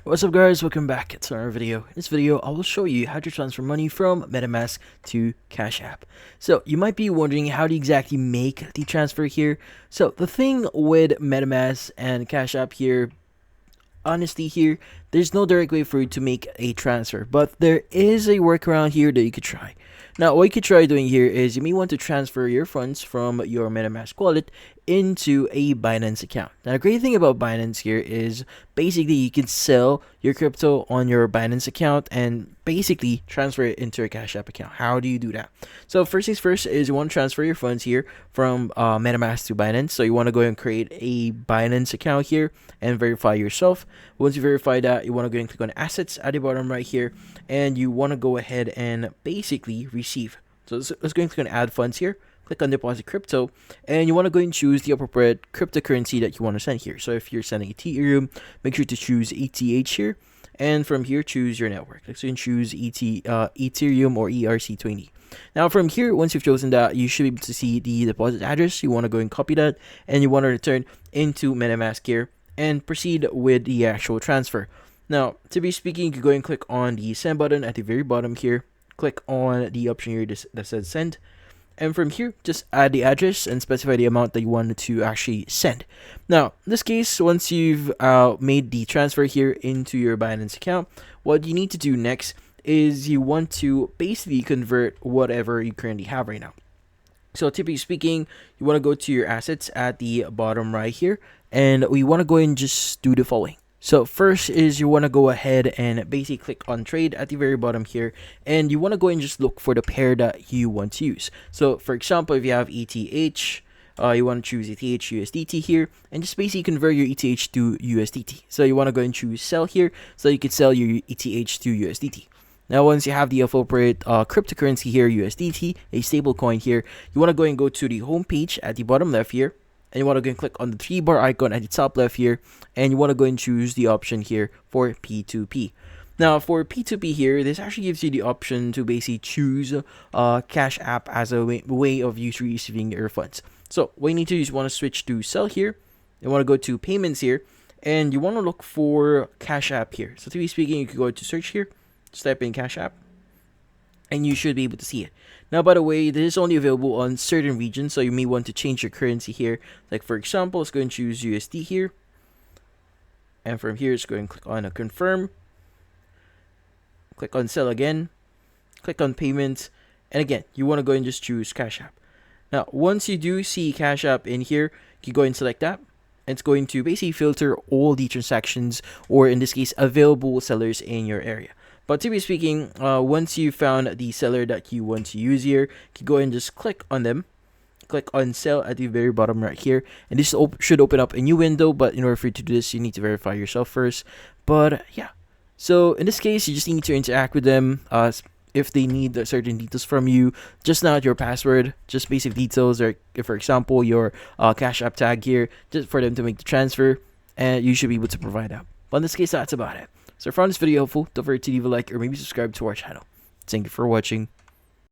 What's up guys, welcome back to another video. In this video, I will show you how to transfer money from MetaMask to Cash App. So you might be wondering how to exactly make the transfer here. So the thing with MetaMask and Cash App here, honestly here, there's no direct way for you to make a transfer, but there is a workaround here that you could try. Now, what you could try doing here is you may want to transfer your funds from your MetaMask wallet into a Binance account. Now, the great thing about Binance here is basically you can sell your crypto on your Binance account and basically transfer it into a Cash App account. How do you do that? So first things first is you want to transfer your funds here from MetaMask to Binance. So you want to go and create a Binance account here and verify yourself. Once you verify that, you want to go and click on assets at the bottom right here, and you want to go ahead and basically receive. So let's go and click on add funds here. Click on deposit crypto, and you want to go and choose the appropriate cryptocurrency that you want to send here. So if you're sending Ethereum, make sure to choose ETH here, and from here choose your network. So you can choose Ethereum or ERC20. Now from here, once you've chosen that, you should be able to see the deposit address. You want to go and copy that, and you want to return into MetaMask here and proceed with the actual transfer. Now, to be speaking, you can go and click on the send button at the very bottom here. Click on the option here that says send. And from here, just add the address and specify the amount that you wanted to actually send. Now, in this case, once you've made the transfer here into your Binance account, what you need to do next is you want to basically convert whatever you currently have right now. So typically speaking, you want to go to your assets at the bottom right here, and we want to go and just do the following. So first is you want to go ahead and basically click on trade at the very bottom here, and you want to go and just look for the pair that you want to use. So for example, if you have ETH, you want to choose ETH USDT here, and just basically convert your ETH to USDT. So you want to go and choose sell here, so you can sell your ETH to USDT. Now, once you have the appropriate cryptocurrency here, USDT, a stable coin here, you want to go and go to the home page at the bottom left here, and you want to go and click on the 3-bar icon at the top left here, and you want to go and choose the option here for P2P. Now, for P2P here, this actually gives you the option to basically choose Cash App as a way of you receiving your funds. So what you need to do is you want to switch to sell here, you want to go to payments here, and you want to look for Cash App here. So to be speaking, you can go to search here, just type in Cash App, and you should be able to see it. Now, by the way, this is only available on certain regions, so you may want to change your currency here. Like for example, let's go and choose USD here, and from here, let's go and click on a confirm. Click on sell again, click on payments, and again, you want to go and just choose Cash App. Now, once you do see Cash App in here, you go and select that. It's going to basically filter all the transactions, or in this case, available sellers in your area. But to be speaking, once you found the seller that you want to use here, you can go and just click on them. Click on sell at the very bottom right here, and this should open up a new window. But in order for you to do this, you need to verify yourself first. But yeah, so in this case, you just need to interact with them. If they need certain details from you, just not your password, just basic details, or if, for example, your Cash App tag here, just for them to make the transfer, and you should be able to provide that. But in this case, that's about it. So if you found this video helpful, don't forget to leave a like or maybe subscribe to our channel. Thank you for watching.